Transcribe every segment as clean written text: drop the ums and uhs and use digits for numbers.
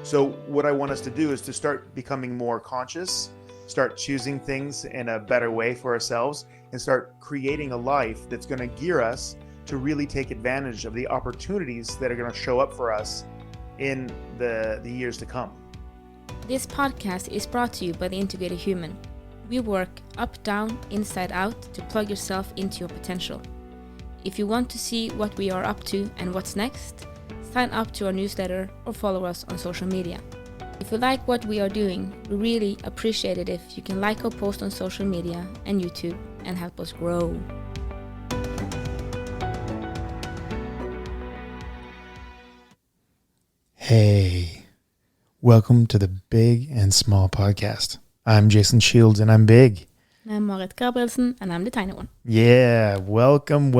So what I want us to do is to start becoming more conscious, start choosing things in a better way for ourselves, and start creating a life that's going to gear us to really take advantage of the opportunities that are going to show up for us in the years to come. This podcast is brought to you by The Integrated Human. We work up, down, inside out to plug yourself into your potential. If you want to see what we are up to and what's next, sign up to our newsletter or follow us on social media. If you like what we are doing, we really appreciate it if you can like or post on social media and YouTube and help us grow. Hey, welcome to the Big and Small Podcast. I'm Jason Shields and I'm big. I'm Marit and I'm the tiny one. Yeah, welcome.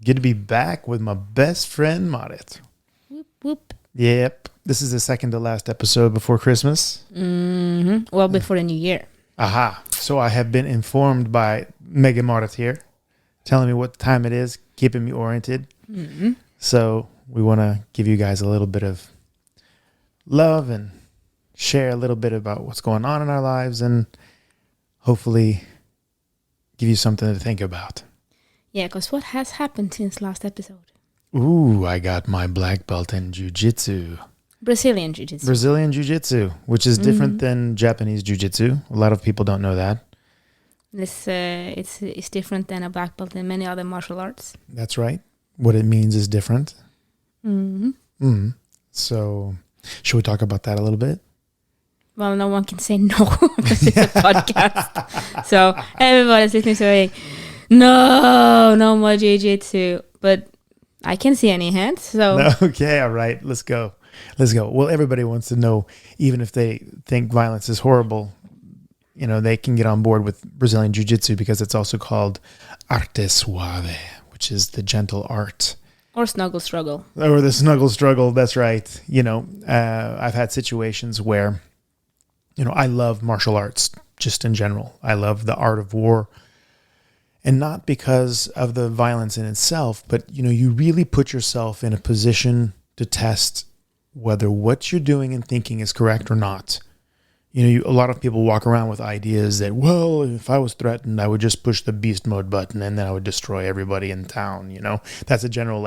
Good to be back with my best friend Marit. Whoop, whoop. Yep, this is the second to last episode before Christmas. Mm-hmm. Well, before the new year. Aha, so I have been informed by Mega Marit here, telling me what time it is, keeping me oriented. Mm-hmm. So we want to give you guys a little bit of love and share a little bit about what's going on in our lives and hopefully give you something to think about. Yeah, because what has happened since last episode? Ooh, I got my black belt in Jiu-jitsu. Brazilian Jiu-jitsu. Brazilian Jiu-jitsu, which is different than Japanese Jiu-jitsu. A lot of people don't know that. It's different than a black belt in many other martial arts. That's right. What it means is different. Mm-hmm. So, should we talk about that a little bit? Well, no one can say no because it's a podcast. So everybody's listening saying, no more jiu-jitsu. But I can see any hands. So Okay, all right. Let's go. Well, everybody wants to know, even if they think violence is horrible, they can get on board with Brazilian Jiu-jitsu because it's also called arte suave, which is the gentle art. Or snuggle struggle. Or the snuggle struggle, that's right. I've had situations where, I love martial arts just in general. I love the art of war. And not because of the violence in itself, but, you really put yourself in a position to test whether what you're doing and thinking is correct or not. A lot of people walk around with ideas that, well, if I was threatened, I would just push the beast mode button and then I would destroy everybody in town. That's a general,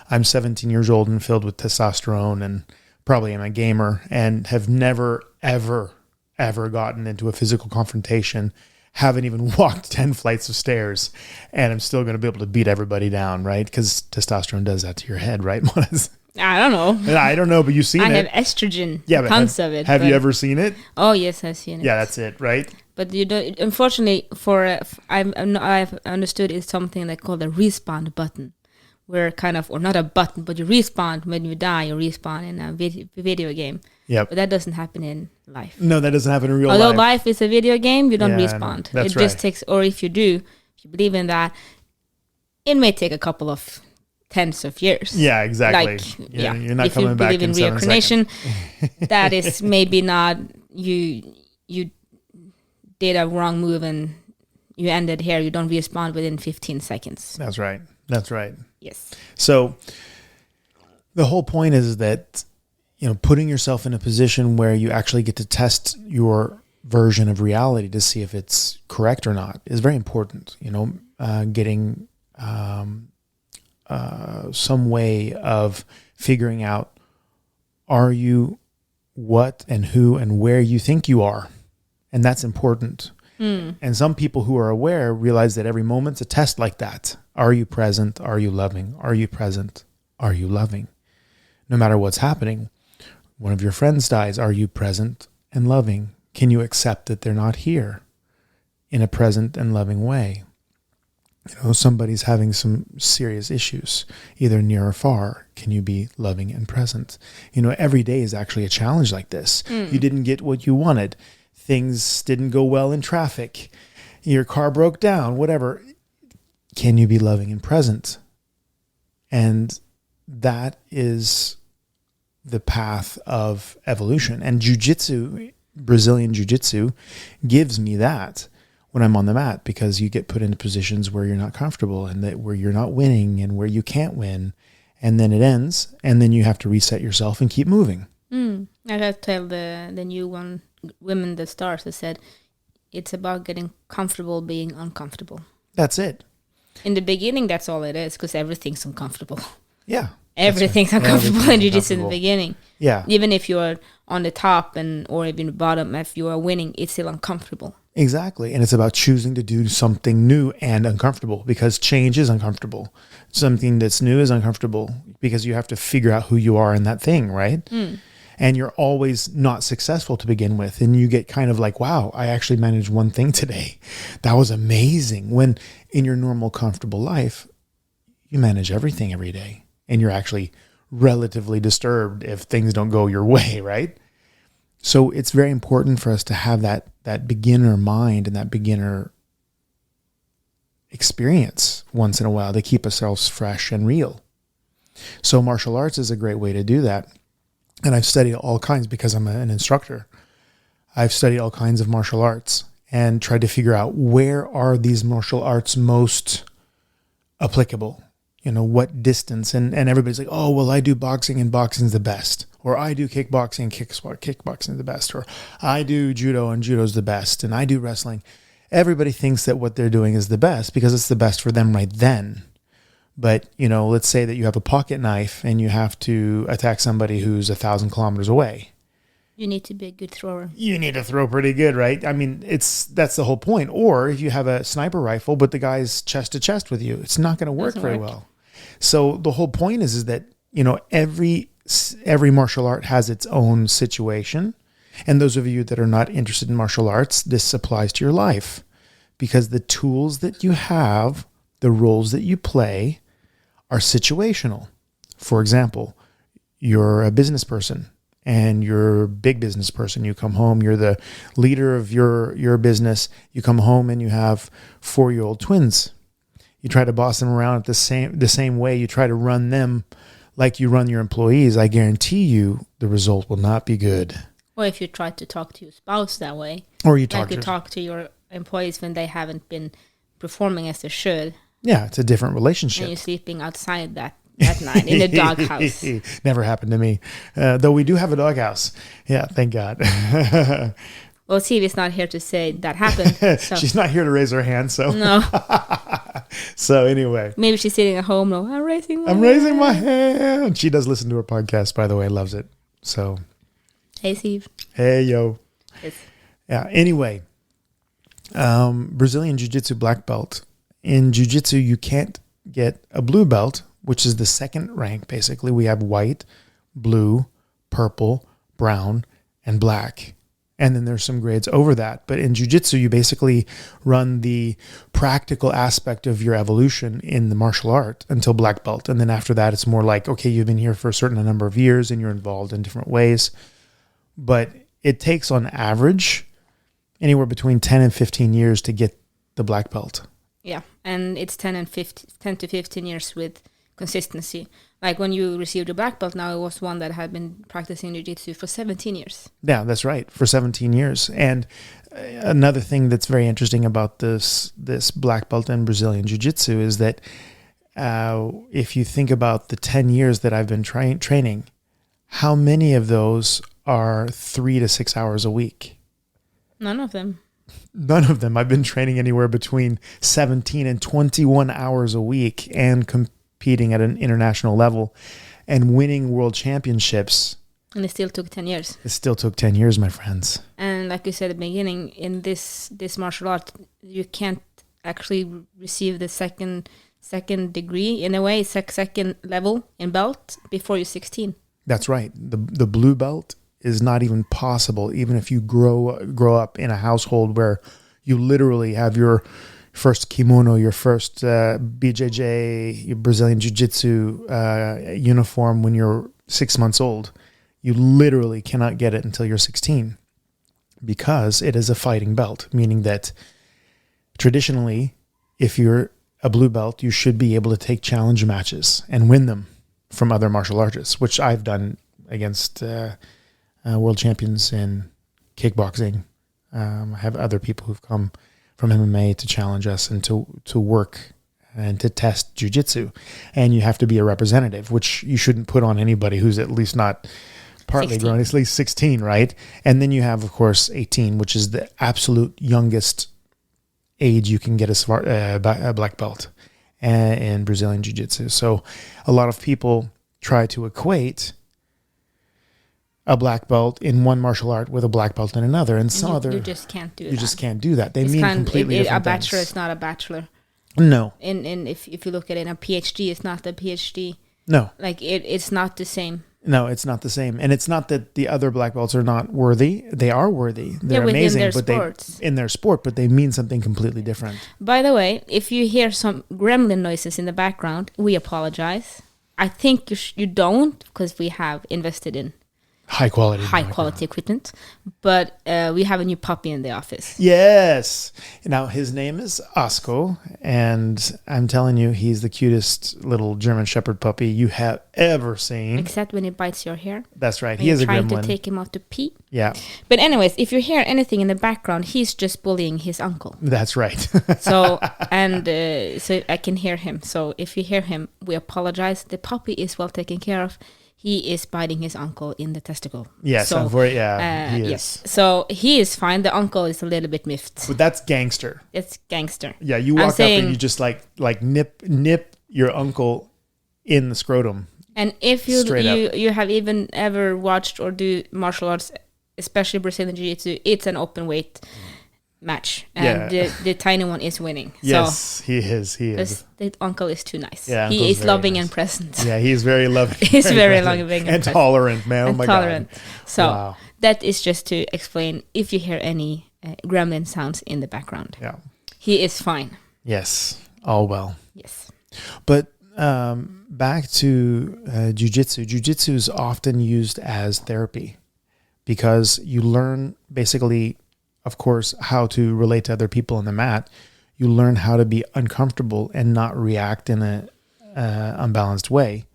I'm 17 years old and filled with testosterone and probably am a gamer and have never, ever gotten into a physical confrontation, haven't even walked 10 flights of stairs, and I'm still going to be able to beat everybody down, right? Because testosterone does that to your head, right? I don't know. I don't know, but you've seen it. I have estrogen, yeah, tons of it. Have you ever seen it? Oh, yes, I've seen it. Yeah, that's it, right? But you don't. Unfortunately, I've understood it's something they call the respawn button, where or not a button, but you respawn when you die. You respawn in a video game. Yeah, but that doesn't happen in life. No, that doesn't happen in real life. Although life is a video game, you don't respawn. That's it just takes, or if you do, if you believe in that, it may take a couple of tens of years. Yeah, exactly. You're not coming back in 7 seconds. If you believe in reincarnation, that is maybe not you did a wrong move and you ended here. You don't respawn within 15 seconds. That's right. Yes. So the whole point is that, putting yourself in a position where you actually get to test your version of reality to see if it's correct or not is very important. Getting some way of figuring out, are you what and who and where you think you are? And that's important. And some people who are aware realize that every moment's a test like that. Are you present? Are you loving? Are you present? Are you loving? No matter what's happening. One of your friends dies. Are you present and loving? Can you accept that they're not here in a present and loving way? Somebody's having some serious issues, either near or far. Can you be loving and present? Every day is actually a challenge like this. You didn't get what you wanted. Things didn't go well in traffic. Your car broke down, whatever. Can you be loving and present? And that is the path of evolution. And jiu-jitsu, Brazilian Jiu-jitsu, gives me that when I'm on the mat, because you get put into positions where you're not comfortable and that where you're not winning and where you can't win. And then it ends, and then you have to reset yourself and keep moving. And I gotta tell the new women that start, I said, it's about getting comfortable being uncomfortable. That's it. In the beginning, that's all it is, because everything's uncomfortable. Yeah. Everything's uncomfortable in jiu-jitsu in the beginning. Yeah. Even if you're on the top or even the bottom, if you are winning, it's still uncomfortable. Exactly. And it's about choosing to do something new and uncomfortable, because change is uncomfortable. Something that's new is uncomfortable because you have to figure out who you are in that thing, right? And you're always not successful to begin with. And you get kind of like, wow, I actually managed one thing today. That was amazing. When in your normal, comfortable life, you manage everything every day. And you're actually relatively disturbed if things don't go your way, right? So it's very important for us to have that beginner mind and that beginner experience once in a while to keep ourselves fresh and real. So martial arts is a great way to do that. And I've studied all kinds, because I'm an instructor. I've studied all kinds of martial arts and tried to figure out, where are these martial arts most applicable? You know, what distance? And everybody's like, oh, well, I do boxing and boxing's the best. Or I do kickboxing, kickboxing is the best. Or I do judo and judo's the best. And I do wrestling. Everybody thinks that what they're doing is the best because it's the best for them right then. But, you know, let's say that you have a pocket knife and you have to attack somebody who's 1,000 kilometers away. You need to be a good thrower. You need to throw pretty good, right? I mean, that's the whole point. Or if you have a sniper rifle, but the guy's chest to chest with you, it's not going to work very well. So the whole point is that, you know, every martial art has its own situation. And those of you that are not interested in martial arts, this applies to your life, because the tools that you have, the roles that you play, are situational. For example, you're a business person and you're a big business person. You come home, you're the leader of your business. You come home and you have 4-year-old twins. You try to boss them around the same way. You try to run them like you run your employees. I guarantee you the result will not be good. Or if you try to talk to your spouse that way. Or you talk to your employees when they haven't been performing as they should. Yeah, it's a different relationship. And you're sleeping outside that night in a doghouse. Never happened to me. Though we do have a doghouse. Yeah, thank God. Well, Sivi's not here to say that happened. So. She's not here to raise her hand, so. No. So anyway. Maybe she's sitting at home. No, I'm raising my hand. She does listen to her podcast, by the way. Loves it. So. Hey, Siv. Hey, yo. Yes. Yeah, anyway. Brazilian Jiu-jitsu black belt. In Jiu-jitsu, you can't get a blue belt, which is the second rank, basically. We have white, blue, purple, brown, and black. And then there's some grades over that. But in jiu-jitsu, you basically run the practical aspect of your evolution in the martial art until black belt. And then after that, it's more like, okay, you've been here for a certain number of years and you're involved in different ways. But it takes on average anywhere between 10 and 15 years to get the black belt. Yeah, and it's 10 to 15 years with consistency. Like when you received your black belt, now it was one that had been practicing jiu-jitsu for 17 years. Yeah, that's right, for 17 years. And another thing that's very interesting about this black belt in Brazilian jiu-jitsu is that if you think about the 10 years that I've been training, how many of those are 3 to 6 hours a week? None of them. None of them. I've been training anywhere between 17 and 21 hours a week and competing at an international level and winning world championships. And it still took 10 years. It still took 10 years, my friends. And like you said at the beginning, in this martial art, you can't actually receive the second degree, in a way, second level in belt before you're 16. That's right. The blue belt is not even possible, even if you grow up in a household where you literally have your first kimono, your first BJJ, your Brazilian Jiu-Jitsu uniform when you're 6 months old. You literally cannot get it until you're 16 because it is a fighting belt, meaning that traditionally, if you're a blue belt, you should be able to take challenge matches and win them from other martial artists, which I've done against world champions in kickboxing. I have other people who've come from MMA to challenge us and to work and to test jiu-jitsu. And you have to be a representative, which you shouldn't put on anybody who's at least not partly 16. grown, at least 16, right? And then you have, of course, 18, which is the absolute youngest age you can get a black belt in Brazilian Jiu-jitsu. So a lot of people try to equate a black belt in one martial art with a black belt in another, and some other you just can't do that. You just can't do that. They It's mean completely different a bachelor things. is not a bachelor. No. And if you look at it, a PhD is not a PhD. No. Like it's not the same. No, it's not the same. And it's not that the other black belts are not worthy. They are worthy. They're within amazing, their but sports. in their sport, but they mean something completely different. By the way, if you hear some gremlin noises in the background, we apologize. I think you don't, because we have invested in High quality equipment, but we have a new puppy in the office. Yes. Now his name is Asko, and I'm telling you, he's the cutest little German Shepherd puppy you have ever seen. Except when he bites your hair. That's right. When He is a trying gremlin. to take him out to pee. Yeah, But anyways, if you hear anything in the background, he's just bullying his uncle. that's right. So so I can hear him. So if you hear him, we apologize. The puppy is well taken care of. He is biting his uncle in the testicle. Yes, so, he is. Yes. So he is fine. The uncle is a little bit miffed. But that's gangster. It's gangster. Yeah, you walk up and you just like nip your uncle in the scrotum. And if you Straight up. you have even ever watched or do martial arts, especially Brazilian Jiu-jitsu, it's an open weight match, and the tiny one is winning. Yes, so, he is. He is. The uncle is too nice. Yeah, he uncle's is very loving nice. and present. Yeah, he's very loving. He's very loving and tolerant, man. Oh and my tolerant. God. So Wow. that is just to explain if you hear any gremlin sounds in the background. Yeah. He is fine. Yes. All well. Yes. But back to jiu-jitsu. Jiu-jitsu is often used as therapy because you learn basically, of course, how to relate to other people on the mat. You learn how to be uncomfortable and not react in a unbalanced way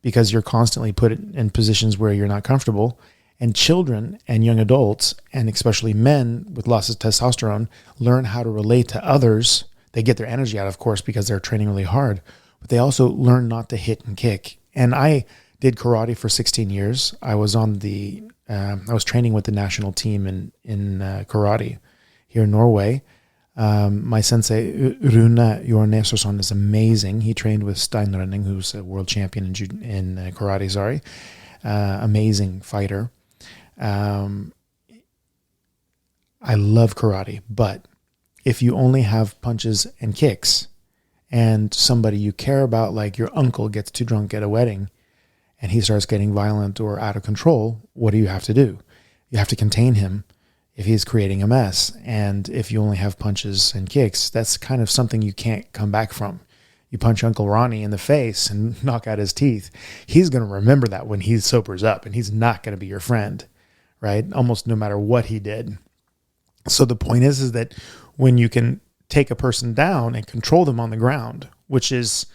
because you're constantly put in positions where you're not comfortable. And children and young adults, and especially men with loss of testosterone, learn how to relate to others. They get their energy out, of course, because they're training really hard, but they also learn not to hit and kick. And I did karate for 16 years. I was on I was training with the national team in karate here in Norway. My sensei, Rune Jornesson, is amazing. He trained with Stein Rønning, who's a world champion in karate, amazing fighter. I love karate, but if you only have punches and kicks and somebody you care about, like your uncle gets too drunk at a wedding and he starts getting violent or out of control, what do you have to do? You have to contain him if he's creating a mess. And if you only have punches and kicks, that's kind of something you can't come back from. You punch Uncle Ronnie in the face and knock out his teeth. He's going to remember that when he sobers up, and he's not going to be your friend, right? Almost no matter what he did. So the point is that when you can take a person down and control them on the ground, which is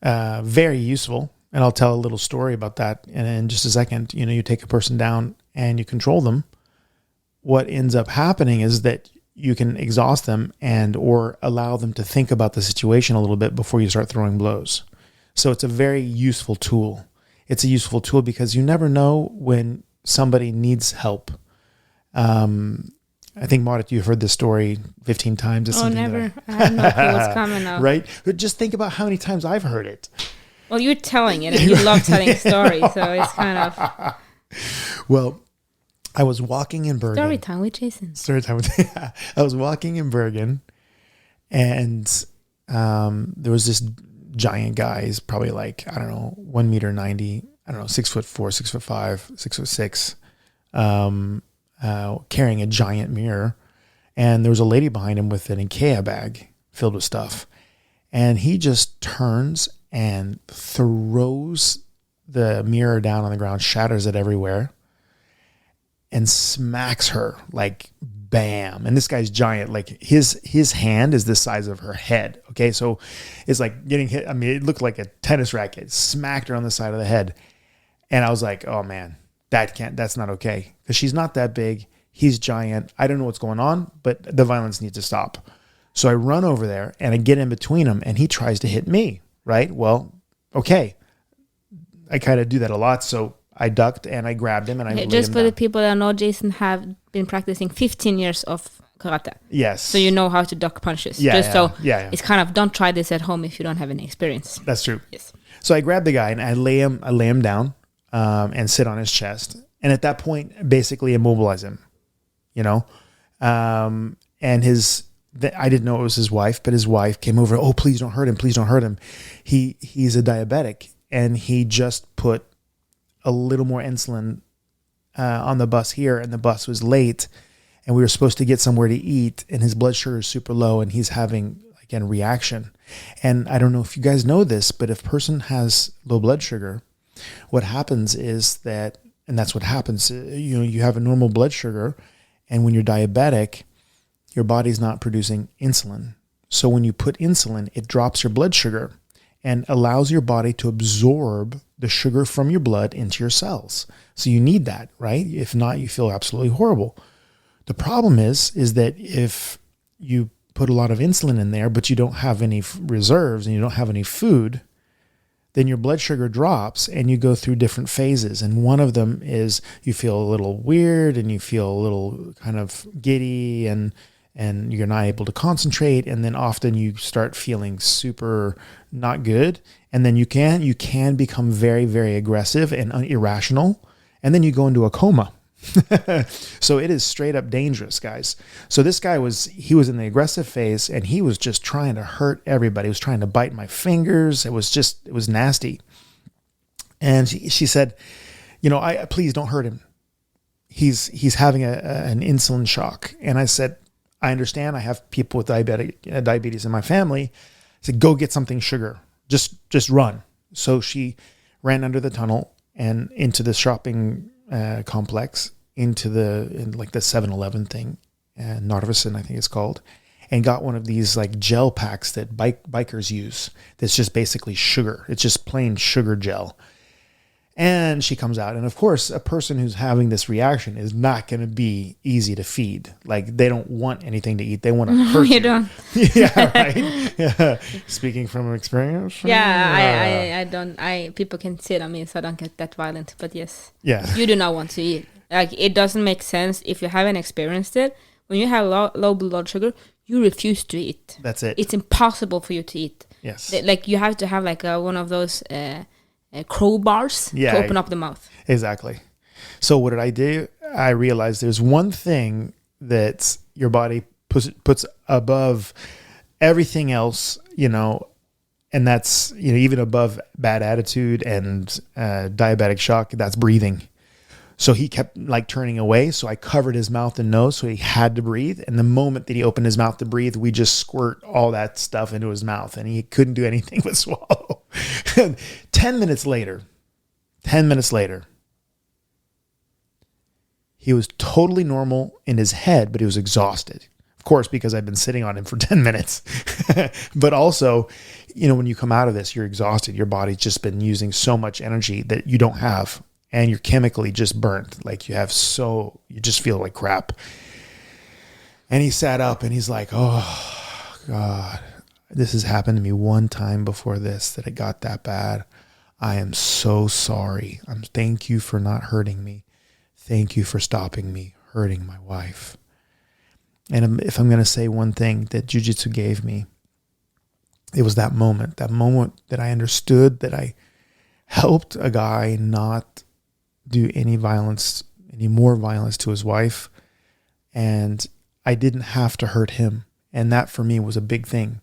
very useful. And I'll tell a little story about that in just a second. You know, you take a person down and you control them. What ends up happening is that you can exhaust them or allow them to think about the situation a little bit before you start throwing blows. So it's a very useful tool. It's a useful tool because you never know when somebody needs help. I think, Marit, you've heard this story 15 times. It's never. I have no clue what's coming now. Right? But just think about how many times I've heard it. Well, you're telling it, and you love telling stories, so it's kind of... Well, I was walking in Bergen. Story time with Jason. Story time with I was walking in Bergen, and there was this giant guy. He's probably like, I don't know, 1.90 meters, I don't know, 6'4", 6'5", 6'6", carrying a giant mirror. And there was a lady behind him with an IKEA bag filled with stuff. And he just turns and throws the mirror down on the ground, shatters it everywhere, and smacks her like bam. And this guy's giant. Like his hand is the size of her head. Okay, so it's like getting hit. I mean, it looked like a tennis racket. Smacked her on the side of the head. And I was like, oh man, that's not okay. Because she's not that big. He's giant. I don't know what's going on, but the violence needs to stop. So I run over there and I get in between him, and he tries to hit me. Right? Well, okay. I kind of do that a lot. So I ducked and I grabbed him and I laid just him for the down. people that know, Jason have been practicing 15 years of karate. Yes. So you know how to duck punches. Yeah, Just so yeah. it's kind of, don't try this at home if you don't have any experience. That's true. Yes. So I grabbed the guy and I lay him down and sit on his chest. And at that point, basically immobilize him, you know? And I didn't know it was his wife, but his wife came over. Oh, please don't hurt him. Please don't hurt him. He's a diabetic and he just put a little more insulin on the bus here, and the bus was late and we were supposed to get somewhere to eat, and his blood sugar is super low and he's having, again, reaction. And I don't know if you guys know this, but if a person has low blood sugar, what happens is that, and that's what happens, you have a normal blood sugar, and when you're diabetic, your body's not producing insulin. So when you put insulin, it drops your blood sugar and allows your body to absorb the sugar from your blood into your cells. So you need that, right? If not, you feel absolutely horrible. The problem is that if you put a lot of insulin in there, but you don't have any reserves and you don't have any food, then your blood sugar drops and you go through different phases. And one of them is you feel a little weird and you feel a little kind of giddy and you're not able to concentrate. And then often you start feeling super not good. And then you can become very, very aggressive and irrational. And then you go into a coma. So it is straight up dangerous, guys. So this guy was in the aggressive phase and he was just trying to hurt everybody. He was trying to bite my fingers. It was nasty. And she said, please don't hurt him. He's having an insulin shock. And I said, I understand. I have people with diabetes in my family. I said, go get something sugar. Just run. So she ran under the tunnel and into the shopping complex, into the 7-Eleven thing, Narvesen, I think it's called, and got one of these like gel packs that bikers use. That's just basically sugar. It's just plain sugar gel. And she comes out, and of course, a person who's having this reaction is not going to be easy to feed. Like, they don't want anything to eat; they want to hurt you. You don't. Yeah, right. Yeah. Speaking from experience. Yeah, I don't. People can sit on me, so I don't get that violent. But yes, yeah, you do not want to eat. Like, it doesn't make sense if you haven't experienced it. When you have low blood sugar, you refuse to eat. That's it. It's impossible for you to eat. Yes. Like, you have to have like one of those crowbars to open up the mouth. Exactly. So what did I do? I realized there's one thing that your body puts above everything else, and that's, even above bad attitude and diabetic shock, that's breathing. So he kept like turning away. So I covered his mouth and nose so he had to breathe. And the moment that he opened his mouth to breathe, we just squirt all that stuff into his mouth and he couldn't do anything but swallow. 10 minutes later, he was totally normal in his head, but he was exhausted. Of course, because I've been sitting on him for 10 minutes. But also, when you come out of this, you're exhausted. Your body's just been using so much energy that you don't have. And you're chemically just burnt. Like you just feel like crap. And he sat up and he's like, oh God, this has happened to me one time before this, that it got that bad. I am so sorry. Thank you for not hurting me. Thank you for stopping me hurting my wife. And if I'm going to say one thing that jiu-jitsu gave me, it was that moment that I understood that I helped a guy not do any more violence to his wife. And I didn't have to hurt him. And that for me was a big thing.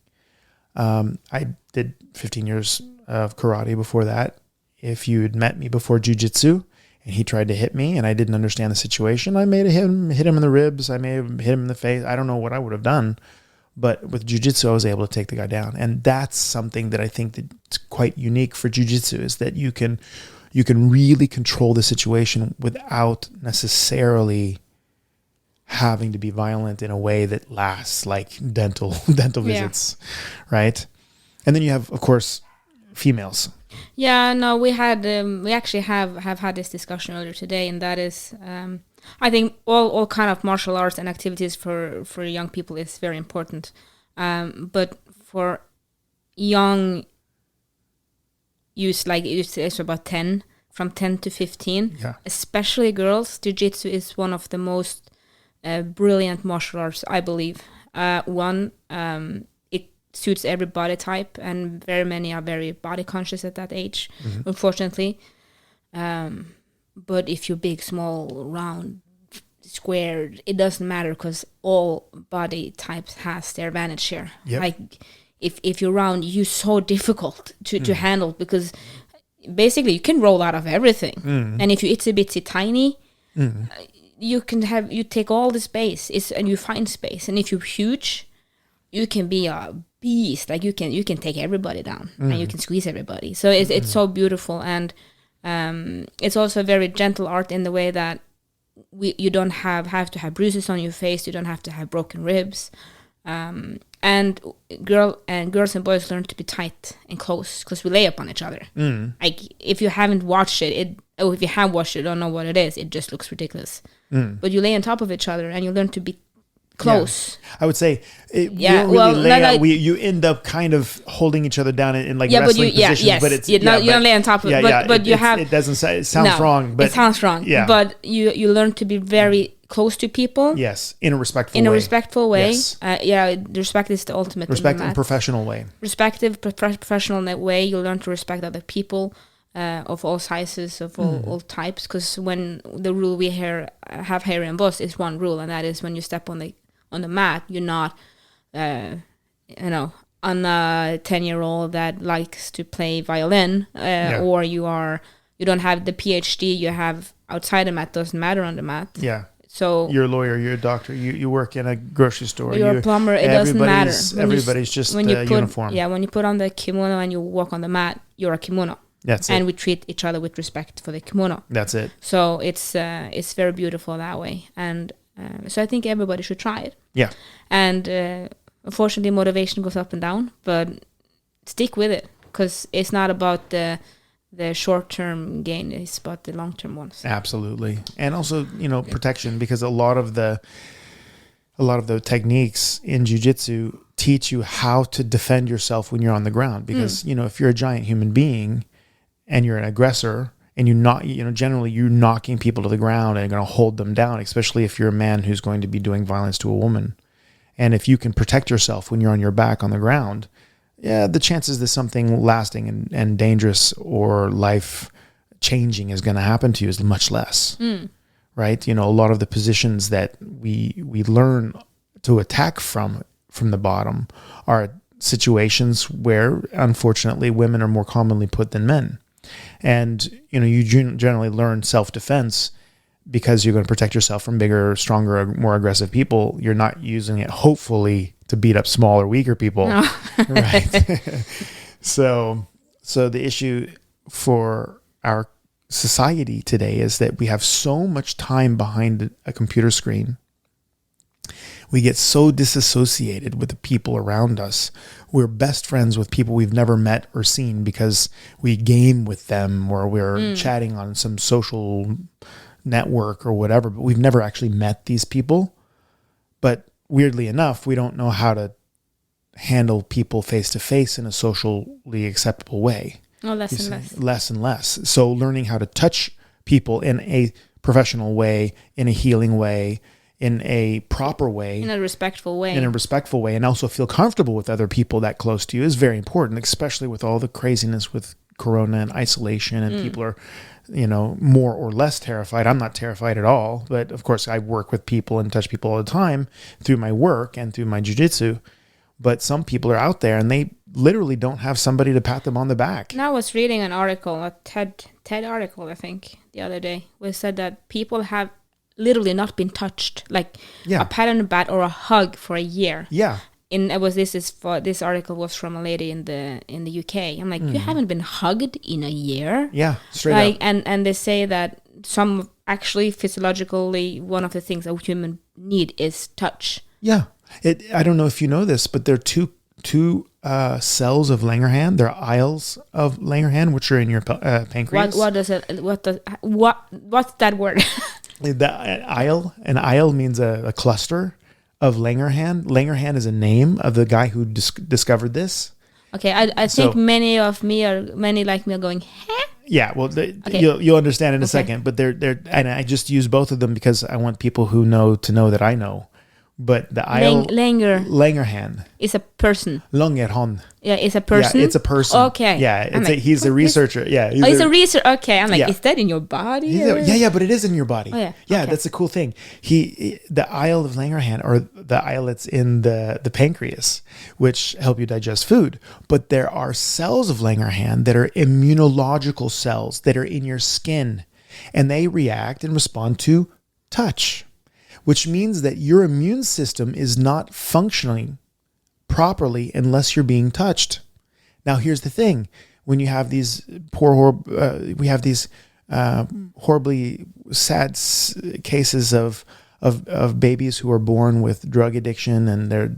I did 15 years of karate before that. If you had met me before jiu-jitsu and he tried to hit me and I didn't understand the situation, I may have hit him in the ribs. I may have hit him in the face. I don't know what I would have done. But with jiu-jitsu, I was able to take the guy down. And that's something that I think that's quite unique for jiu-jitsu, is that you can really control the situation without necessarily having to be violent in a way that lasts, like dental visits, right? And then you have, of course, females. Yeah, no, we actually have had this discussion earlier today, and that is, I think all kind of martial arts and activities for young people is very important. But for young youth, like it's about 10, from 10 to 15, Yeah. especially girls. Jiu-jitsu is one of the most brilliant martial arts, I believe. It suits every body type, and very many are very body conscious at that age, unfortunately. But if you're big, small, round, squared, it doesn't matter, because all body types has their advantage here. Yep. Like if you're round, you're so difficult to handle, because basically you can roll out of everything. And if you itsy bitsy tiny, you take all the space, and you find space. And if you're huge, you can be a beast. Like you can take everybody down, and you can squeeze everybody. So it's so beautiful, and it's also a very gentle art in the way that you don't have to have bruises on your face. You don't have to have broken ribs. And girls and boys learn to be tight and close, because we lay up on each other. Like if you haven't watched it, or if you have watched it, don't know what it is, it just looks ridiculous. But you lay on top of each other, and you learn to be close. Yeah. I would say you don't really lay out. You end up kind of holding each other down in like wrestling positions. But it's you don't lay on top of it. But it sounds wrong. But it sounds wrong. Yeah. But you learn to be very close to people. Yes, in a respectful way. Yes. Respect is the ultimate. Respect in a professional way. Professional way. You learn to respect other people. Of all sizes, of all types, because when the rule we have here in Voss is one rule, and that is when you step on the mat, you're not, on a 10-year-old that likes to play violin, or you don't have the PhD you have outside the mat, doesn't matter on the mat. Yeah. So you're a lawyer, you're a doctor, you work in a grocery store. You're a plumber, it doesn't matter. Everybody's just uniform. Yeah, when you put on the kimono and you walk on the mat, you're a kimono. That's it. And we treat each other with respect for the kimono. That's it. So it's very beautiful that way. And so I think everybody should try it. Yeah. And unfortunately, motivation goes up and down, but stick with it, because it's not about the short-term gain, it's about the long-term ones. Absolutely. And also, protection, because a lot of the techniques in jiu-jitsu teach you how to defend yourself when you're on the ground, because if you're a giant human being and you're an aggressor, and generally you're knocking people to the ground and going to hold them down, especially if you're a man who's going to be doing violence to a woman. And if you can protect yourself when you're on your back on the ground, the chances that something lasting and dangerous or life changing is going to happen to you is much less. Right? A lot of the positions that we learn to attack from the bottom are situations where, unfortunately, women are more commonly put than men. And, you generally learn self-defense because you're going to protect yourself from bigger, stronger, more aggressive people. You're not using it, hopefully, to beat up smaller, weaker people. No. Right. So the issue for our society today is that we have so much time behind a computer screen. We get so disassociated with the people around us. We're best friends with people we've never met or seen because we game with them, or we're chatting on some social network or whatever, but we've never actually met these people. But weirdly enough, we don't know how to handle people face to face in a socially acceptable way. Oh, less and less. Less and less. So learning how to touch people in a professional way, in a healing way, in a proper way. In a respectful way. And also feel comfortable with other people that close to you is very important, especially with all the craziness with Corona and isolation, and people are, more or less terrified. I'm not terrified at all, but of course I work with people and touch people all the time through my work and through my jiu-jitsu. But some people are out there and they literally don't have somebody to pat them on the back. Now I was reading an article, a TED article, I think, the other day, where it said that people have literally not been touched, like a pat on the back or a hug for a year. Yeah. This article was from a lady in the UK. I'm like, you haven't been hugged in a year? Yeah, straight up. And they say that some actually physiologically one of the things that human need is touch. Yeah. I don't know if you know this, but there are two cells of Langerhans. There are aisles of Langerhans, which are in your pancreas. What's that word? The aisle. An aisle means a cluster of Langerhans. Langerhans is a name of the guy who discovered this. Okay, I think many like me are going, huh? Yeah, well, Okay. you'll understand in a Okay. second. But they're, and I just use both of them because I want people who know to know that I know. But the Langerhans is a person. Langerhans. Yeah, it's a person. Yeah, it's a person. Okay. Yeah, he's a researcher. Yeah, he's a researcher. Okay, I'm like, yeah. Is that in your body? Yeah, but it is in your body. Oh, yeah. Yeah, Okay. that's the cool thing. The isle of Langerhans, or the islets in the pancreas, which help you digest food. But there are cells of Langerhans that are immunological cells that are in your skin, and they react and respond to touch, which means that your immune system is not functioning properly unless you're being touched. Now, here's the thing: when you have these horribly sad cases of babies who are born with drug addiction and they're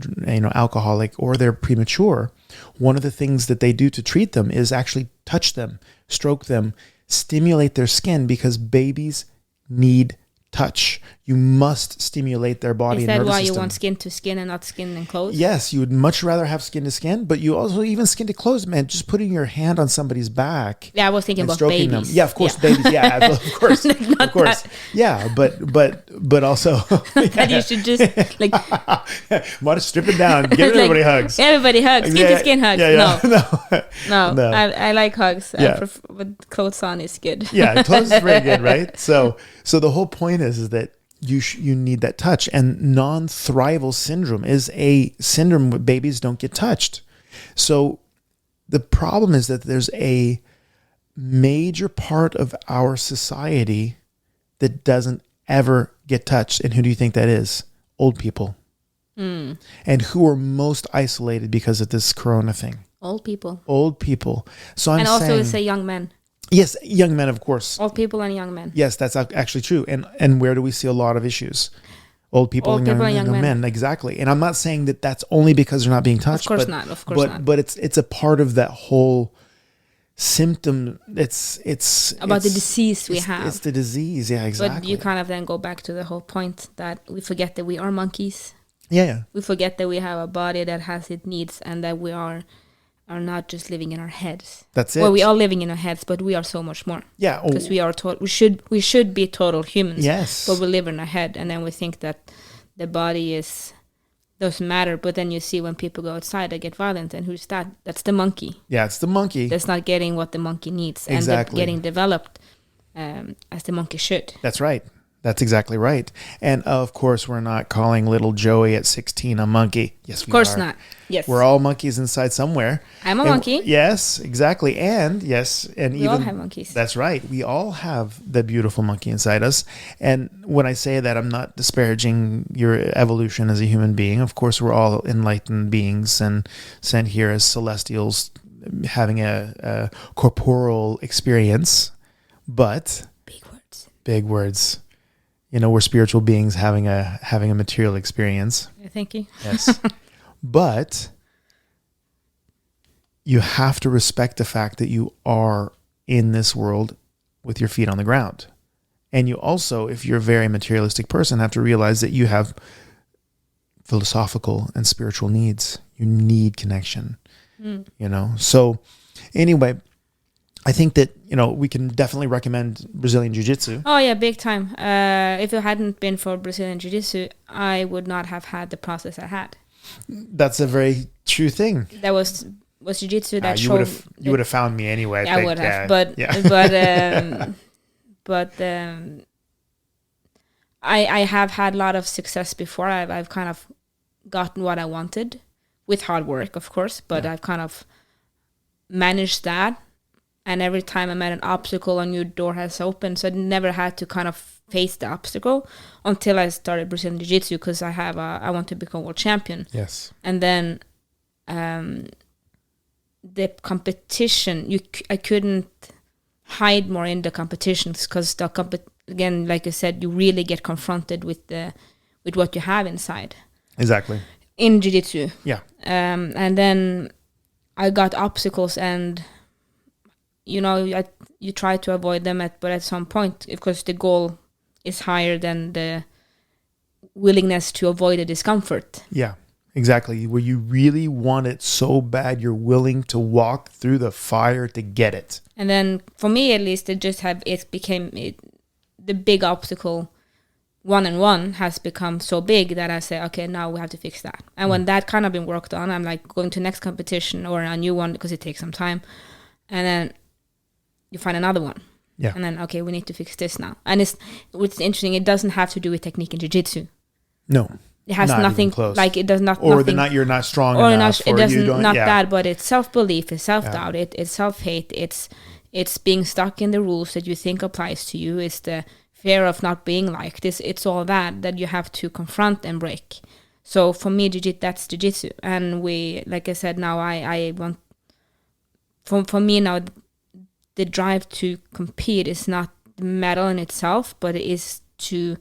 alcoholic or they're premature, one of the things that they do to treat them is actually touch them, stroke them, stimulate their skin, because babies need touch. You must stimulate their body. Is and that nervous why system. you want skin to skin and not skin and clothes? Yes, you would much rather have skin to skin, but you also even skin to clothes, man. Just putting your hand on somebody's back. Yeah, I was thinking and about stroking babies. them. Yeah, of course, babies. Yeah, of course, of course. Yeah, but also that you should just like Marit, strip it down, give everybody hugs. Everybody hugs, skin to skin hugs. No. I like hugs. Yeah. I prefer, with clothes on is good. Yeah, clothes is very good, right? So the whole point is that you need that touch, and non-thrival syndrome is a syndrome where babies don't get touched. So the problem is that there's a major part of our society that doesn't ever get touched. And who do you think that is? Old people. And who are most isolated because of this corona thing? Old people. So I'm and also saying, say young men. Yes, young men, of course. Old people and young men. Yes, that's actually true. And where do we see a lot of issues? Old people and young men. Exactly. And I'm not saying that that's only because they're not being touched. Of course not. But it's a part of that whole symptom. It's about the disease we have. It's the disease. Yeah, exactly. But you kind of then go back to the whole point that we forget that we are monkeys. Yeah. We forget that we have a body that has its needs, and that we are not just living in our heads. That's it. Well, we are living in our heads, but we are so much more. Yeah. Because we should be total humans. Yes. But we live in our head, and then we think that the body doesn't matter. But then you see when people go outside, they get violent, and who's that? That's the monkey. Yeah, it's the monkey. That's not getting what the monkey needs. Exactly. And getting developed as the monkey should. That's right. That's exactly right. And of course, we're not calling little Joey at 16 a monkey. Yes, we are. Of course not. Yes. We're all monkeys inside somewhere. I'm a monkey. Yes, exactly. And we all have monkeys. That's right. We all have the beautiful monkey inside us. And when I say that, I'm not disparaging your evolution as a human being. Of course, we're all enlightened beings and sent here as celestials, having a corporal experience. But big words. We're spiritual beings having a material experience. Thank you. Yes. But you have to respect the fact that you are in this world with your feet on the ground. And you also, if you're a very materialistic person, have to realize that you have philosophical and spiritual needs. You need connection, So anyway, I think that, we can definitely recommend Brazilian Jiu-jitsu. Oh, yeah, big time. If it hadn't been for Brazilian Jiu-jitsu, I would not have had the process I had. That's a very true thing. That was Jiu-jitsu that you would have found me anyway. I would have, but I have had a lot of success before. I've kind of gotten what I wanted with hard work, of course, but I've kind of managed that. And every time I met an obstacle, a new door has opened. So I never had to kind of face the obstacle until I started Brazilian Jiu-jitsu, because I want to become world champion. Yes. And then the competition, I couldn't hide more in the competitions, because again, like I said, you really get confronted with what you have inside. Exactly. In Jiu-jitsu. Yeah. And then I got obstacles, and you try to avoid them, but at some point, because the goal is higher than the willingness to avoid the discomfort. Yeah. Exactly. Where you really want it so bad, you're willing to walk through the fire to get it. And then for me, at least, the big obstacle 1-on-1 has become so big that I say, okay, now we have to fix that. And when that kind of been worked on, I'm like going to next competition or a new one because it takes some time. And then you find another one. Yeah. And then, okay, we need to fix this now. And what's interesting, it doesn't have to do with technique in jiu-jitsu. No. It has not nothing, even close. like it does not, or nothing, you're not strong or enough. It doesn't, you don't, not that, but it's self-belief, it's self-doubt, Yeah. it's self-hate, it's being stuck in the rules that you think applies to you, it's the fear of not being liked, it's all that you have to confront and break. So for me, that's jiu-jitsu. And like I said, now I want, for me now, the drive to compete is not the medal in itself, but it is to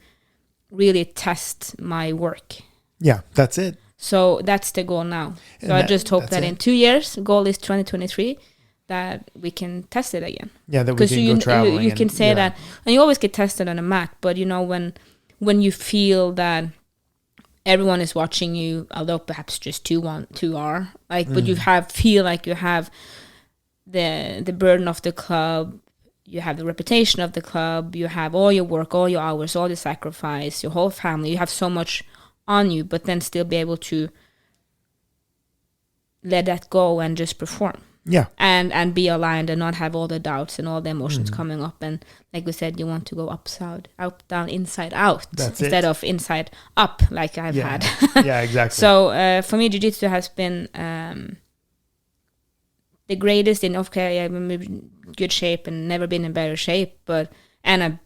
really test my work. Yeah, that's it. So that's the goal now. So I just hope that in 2 years, goal is 2023, that we can test it again. Yeah, that we can go traveling. You can say that, and you always get tested on a mat, but you know, when you feel that everyone is watching you, although perhaps just two are, like, but you feel like you have the burden of the club, you have the reputation of the club, you have all your work, all your hours, all the sacrifice, your whole family, you have so much on you, but then still be able to let that go and just perform. Yeah. And be aligned and not have all the doubts and all the emotions coming up. And like we said, you want to go up, down, inside out. That's instead it. of inside up, like I've had. Yeah, exactly. So for me, jiu-jitsu has been the greatest in, okay, I'm in good shape and never been in better shape, and I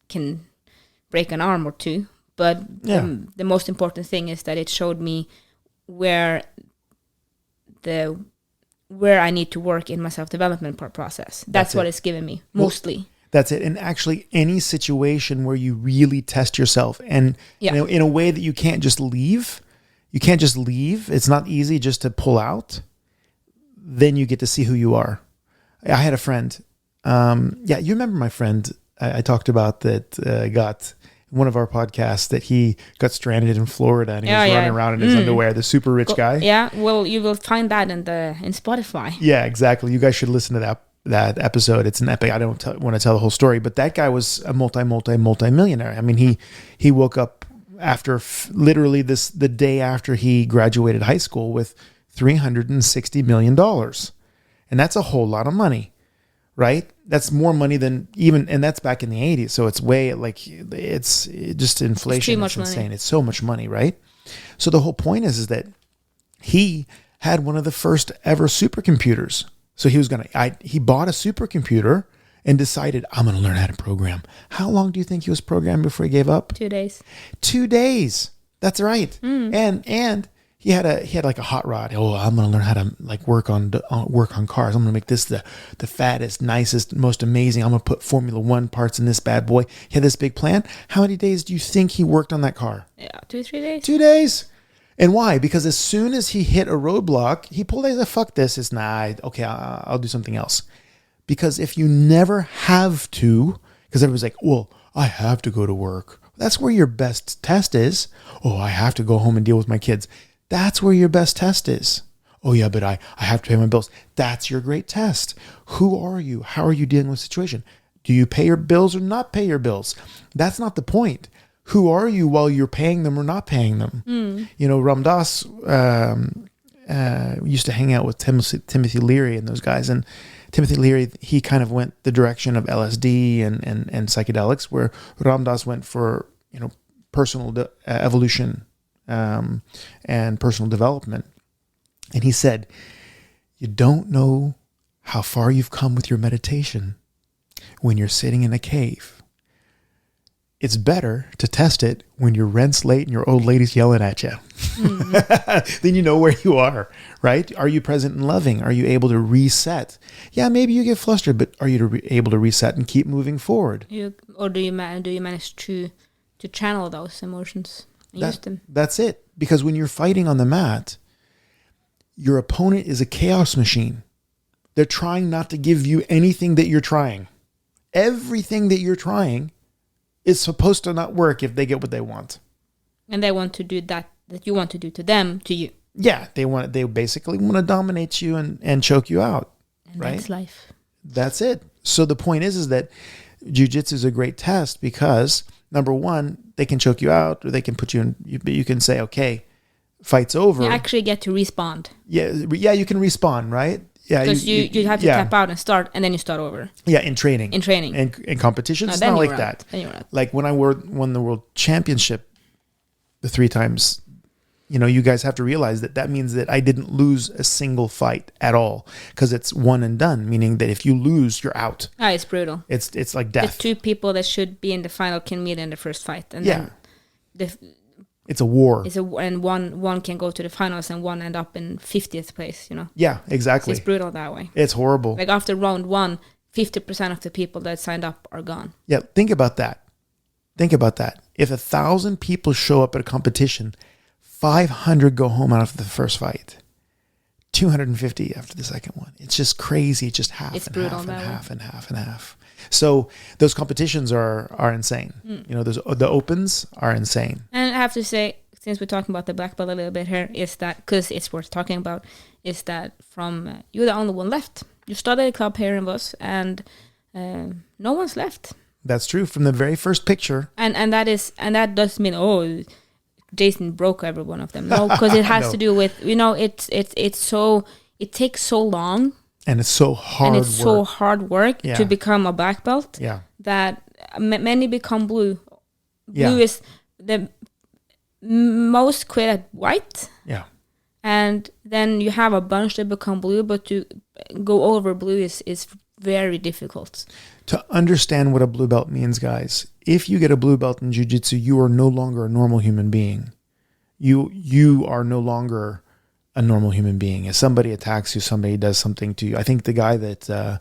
can break an arm or two. But the most important thing is that it showed me where I need to work in my self-development process. That's what it's given me, mostly. That's it. And actually, any situation where you really test yourself and in a way that you can't just leave. It's not easy just to pull out. Then you get to see who you are. I had a friend. You remember my friend I talked about that got one of our podcasts that he got stranded in Florida and he was running around in his underwear, the super rich guy. Yeah, well, you will find that in Spotify. Yeah, exactly. You guys should listen to that episode. It's an epic. I don't want to tell the whole story, but that guy was a multi-millionaire. I mean, he woke up after literally the day after he graduated high school with $360 million. And that's a whole lot of money, right? That's more money than and that's back in the 80s. So it's way it's just inflation. It's insane. Money. It's so much money, right? So the whole point is that he had one of the first ever supercomputers. So he bought a supercomputer and decided, I'm going to learn how to program. How long do you think he was programming before he gave up? 2 days. 2 days. That's right. And he had like a hot rod. Oh, I'm going to learn how to work on cars. I'm going to make this the fattest, nicest, most amazing. I'm going to put Formula 1 parts in this bad boy. He had this big plan. How many days do you think he worked on that car? Yeah, 2-3 days. 2 days. And why? Because as soon as he hit a roadblock, he pulled out, fuck this. It's okay, I'll do something else. Because if you never have to, because everybody's like, well, I have to go to work. That's where your best test is. Oh, I have to go home and deal with my kids. That's where your best test is. Oh yeah, but I have to pay my bills. That's your great test. Who are you? How are you dealing with the situation? Do you pay your bills or not pay your bills? That's not the point. Who are you while you're paying them or not paying them? You know, Ram Dass used to hang out with Timothy Leary and those guys. And Timothy Leary, he kind of went the direction of LSD and psychedelics, where Ram Dass went for, personal evolution and personal development. And he said, you don't know how far you've come with your meditation when you're sitting in a cave. It's better to test it when your rent's late and your old lady's yelling at you. Then you know where you are, right? Are you present and loving? Are you able to reset? Yeah, maybe you get flustered, but are you able to reset and keep moving forward? Do you manage to channel those emotions and use them? That's it. Because when you're fighting on the mat, your opponent is a chaos machine. They're trying not to give you anything that you're trying. Everything that you're trying is supposed to not work if they get what they want. And they want to do that you want to do to them, to you. Yeah, they basically want to dominate you and choke you out. And right? that's life. That's it. So the point is that jiu-jitsu is a great test because number one, they can choke you out or they can put you in, you can say, okay, fight's over. You actually get to respawn. Yeah, you can respawn, right? Yeah, because you have to tap out and start, and then you start over. Yeah, in training. And in competitions, it's not like that. Like when I won the world championship the 3 times, you guys have to realize that means that I didn't lose a single fight at all because it's one and done, meaning that if you lose, you're out. Ah, it's brutal. It's like death. The 2 people that should be in the final can meet in the first fight, and then it's a war. And one can go to the finals and one end up in 50th place. Yeah, exactly. So it's brutal that way. It's horrible. Like after round 1, 50% of the people that signed up are gone. Yeah, think about that. If 1,000 people show up at a competition, 500 go home after the first fight, 250 after the second one. It's just crazy. Just half it's and brutal half and half and half and half. So those competitions are insane. The opens are insane. And I have to say, since we're talking about the black belt a little bit here, is that because it's worth talking about, is that from you're the only one left. You started a club here in Voss, and no one's left. That's true. From the very first picture, and that doesn't mean Jason broke every one of them. No, because it has to do with it takes so long. And it's so hard work. So hard work to become a black belt that many become blue. Blue is the most quit at white. Yeah. And then you have a bunch that become blue, but to go over blue is very difficult. To understand what a blue belt means, guys, if you get a blue belt in jiu-jitsu, you are no longer a normal human being. You are no longer a normal human being. If somebody attacks you, somebody does something to you. I think the guy that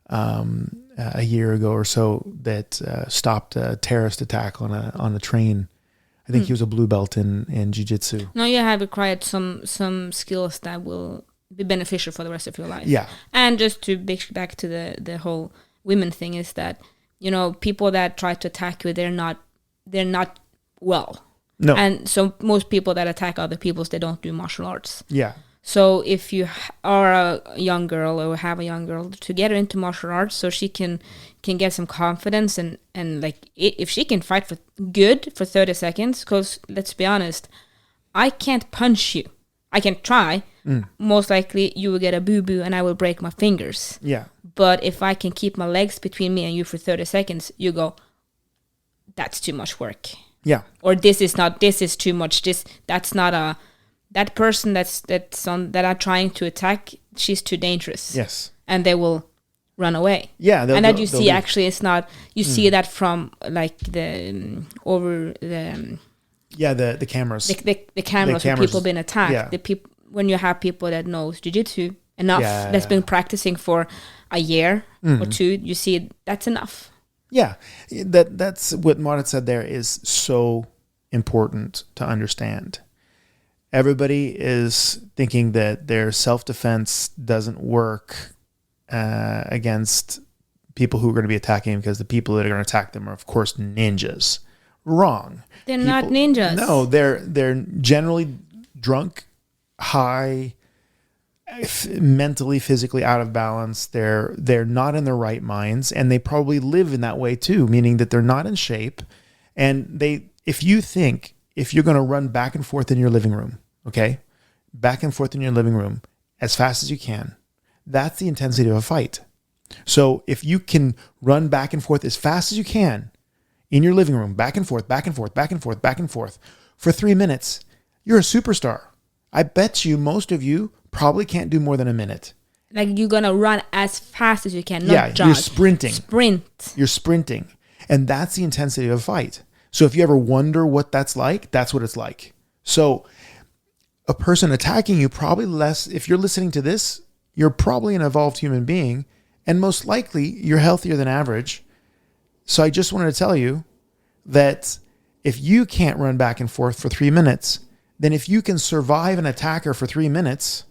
a year ago or so that stopped a terrorist attack on a train, I think he was a blue belt in jiu-jitsu. No, you have acquired some skills that will be beneficial for the rest of your life. Yeah. And just to back to the whole women thing is that, people that try to attack you, they're not well. No. And so most people that attack other people, they don't do martial arts. Yeah. So if you are a young girl or have a young girl, to get her into martial arts so she can get some confidence and like if she can fight for 30 seconds, because let's be honest, I can't punch you. I can try. Most likely you will get a boo-boo and I will break my fingers. Yeah. But if I can keep my legs between me and you for 30 seconds, you go, that's too much work. Yeah. Or this is too much. That person that are trying to attack, she's too dangerous. Yes. And they will run away. Yeah. And that you see actually it's not, you see that from like the the cameras. The cameras of people being attacked. Yeah. The people, when you have people that knows jiu-jitsu enough, that's been practicing for a year or 2, you see that's enough. Yeah, that's what Marit said there is so important to understand. Everybody is thinking that their self-defense doesn't work against people who are going to be attacking them because the people that are going to attack them are, of course, ninjas. Wrong. They're not ninjas. No, they're generally drunk, high, mentally, physically out of balance. They're not in their right minds, and they probably live in that way too, meaning that they're not in shape. And if you're going to run back and forth in your living room, okay, back and forth in your living room as fast as you can, that's the intensity of a fight. So if you can run back and forth as fast as you can in your living room, back and forth, back and forth, back and forth, back and forth for 3 minutes, you're a superstar. I bet you most of you probably can't do more than a minute. Like you're going to run as fast as you can, not jog. You're sprinting. You're sprinting. And that's the intensity of a fight. So if you ever wonder what that's like, that's what it's like. So a person attacking you probably less, if you're listening to this, you're probably an evolved human being, and most likely you're healthier than average. So I just wanted to tell you that if you can't run back and forth for 3 minutes, then if you can survive an attacker for 3 minutes,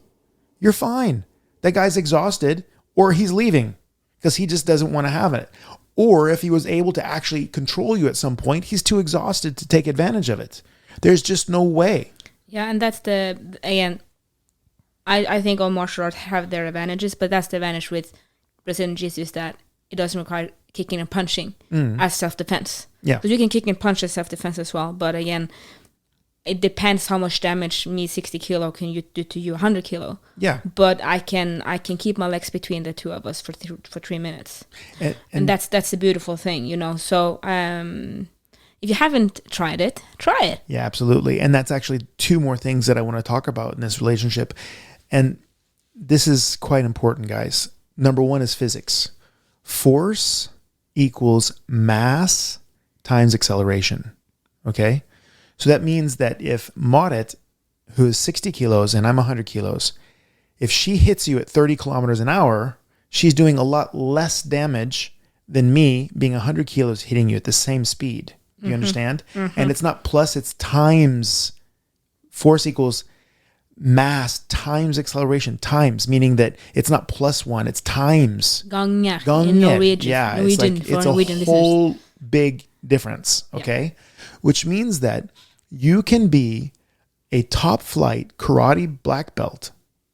you're fine. That guy's exhausted, or he's leaving because he just doesn't want to have it. Or if he was able to actually control you at some point, he's too exhausted to take advantage of it. There's just no way. Yeah, and that's again, I think all martial arts have their advantages, but that's the advantage with Brazilian Jiu-jitsu is that it doesn't require kicking and punching as self-defense. Yeah. So you can kick and punch as self-defense as well, but again, it depends how much damage me 60 kilo can you do to you 100 kilo. Yeah. But I can keep my legs between the two of us for 3 minutes. And that's the beautiful thing, you know. So if you haven't tried it, try it. Yeah, absolutely. And that's actually 2 more things that I want to talk about in this relationship. And this is quite important, guys. Number 1 is physics. Force equals mass times acceleration. Okay? So that means that if Marit, who is 60 kilos and I'm 100 kilos, if she hits you at 30 kilometers an hour, she's doing a lot less damage than me being 100 kilos hitting you at the same speed. You understand? And it's not plus, it's times. Force equals mass times acceleration, times, meaning that it's not +1, it's times. Ganger in Norwegian. Yeah, Norwegian, it's a whole big difference, okay? Yeah. Which means that you can be a top flight karate black belt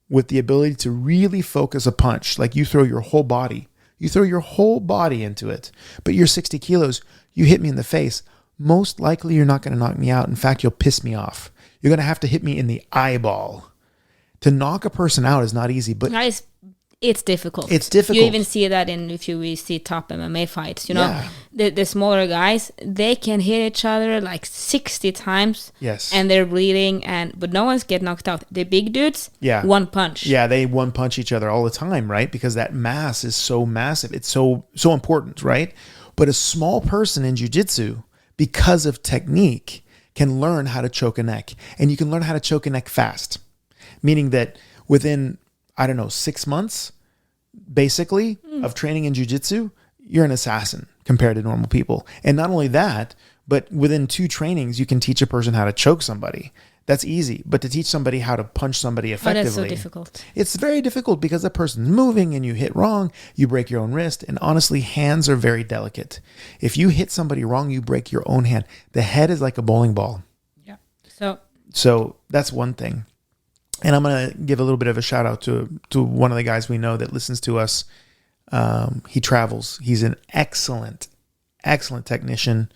with the ability to really focus a punch, like you throw your whole body. You throw your whole body into it, but you're 60 kilos, you hit me in the face. Most likely you're not going to knock me out. In fact, you'll piss me off. You're going to have to hit me in the eyeball. To knock a person out is not easy, but it's difficult. It's difficult. You even see that if you see top MMA fights, you know, the smaller guys, they can hit each other like 60 times. Yes. And they're bleeding, but no one's get knocked out. The big dudes, one punch. Yeah, they one punch each other all the time, right? Because that mass is so massive. It's so important, right? But a small person in jiu-jitsu, because of technique, can learn how to choke a neck. And you can learn how to choke a neck fast. Meaning that within, 6 months, basically, of training in jiu-jitsu, you're an assassin compared to normal people. And not only that, but within 2 trainings, you can teach a person how to choke somebody. That's easy. But to teach somebody how to punch somebody effectively, that's so difficult. It's very difficult because the person's moving and you hit wrong, you break your own wrist. And honestly, hands are very delicate. If you hit somebody wrong, you break your own hand. The head is like a bowling ball. Yeah. So that's one thing. And I'm going to give a little bit of a shout out to one of the guys we know that listens to us. He travels. He's an excellent technician.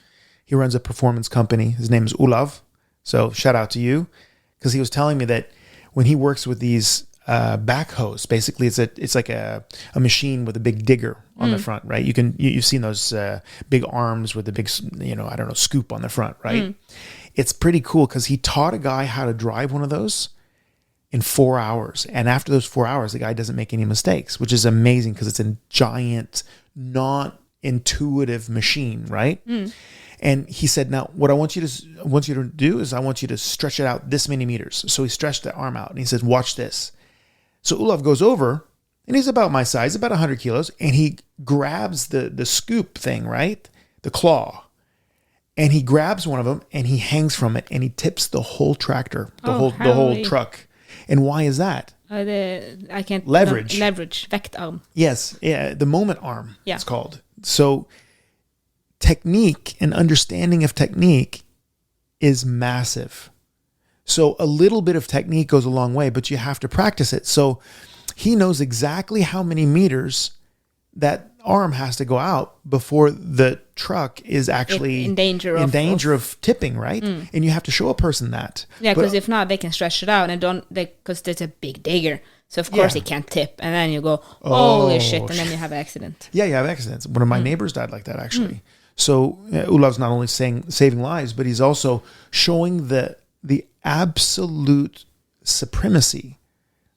He runs a performance company. His name is Olav. So shout out to you, because he was telling me that when he works with these backhoes, basically it's like a machine with a big digger on the front, right? You've seen those big arms with the big, scoop on the front, right? It's pretty cool because he taught a guy how to drive one of those in 4 hours. And after those 4 hours, the guy doesn't make any mistakes, which is amazing because it's a giant, not intuitive machine, right? And he said, now what I want you to do is I want you to stretch it out this many meters. So he stretched the arm out and he says, watch this. So Olav goes over and he's about my size, about 100 kilos. And he grabs the scoop thing, right? The claw. And he grabs one of them and he hangs from it and he tips the whole tractor, the whole truck. And why is that? I can't leverage. Vektarm. Yes. Yeah. The moment arm, it's called. So technique and understanding of technique is massive. So a little bit of technique goes a long way, but you have to practice it. So he knows exactly how many meters that arm has to go out before the truck is actually in danger of tipping, right? And you have to show a person that. Yeah, because if not, they can stretch it out and because there's a big digger. So of course it can't tip, and then you go, holy shit, and then you have an accident. Yeah, you have accidents. One of my neighbors died like that, actually. So Olav's not only saving lives, but he's also showing the absolute supremacy,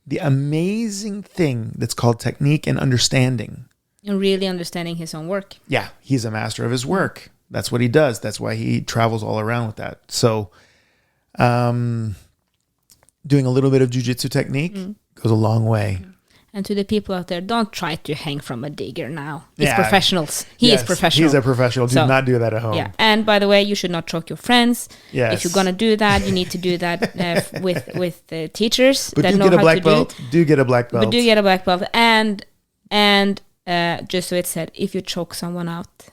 the amazing thing that's called technique and understanding. And really understanding his own work. Yeah, he's a master of his work. That's what he does. That's why he travels all around with that. So doing a little bit of jiu-jitsu technique goes a long way. And to the people out there, don't try to hang from a digger now. He's professionals. He is professional. He's a professional. Do not do that at home. Yeah. And by the way, you should not choke your friends. Yes. If you're going to do that, you need to do that with teachers but that do know get a how black to belt. Do get a black belt. But do get a black belt. And just so it said, if you choke someone out,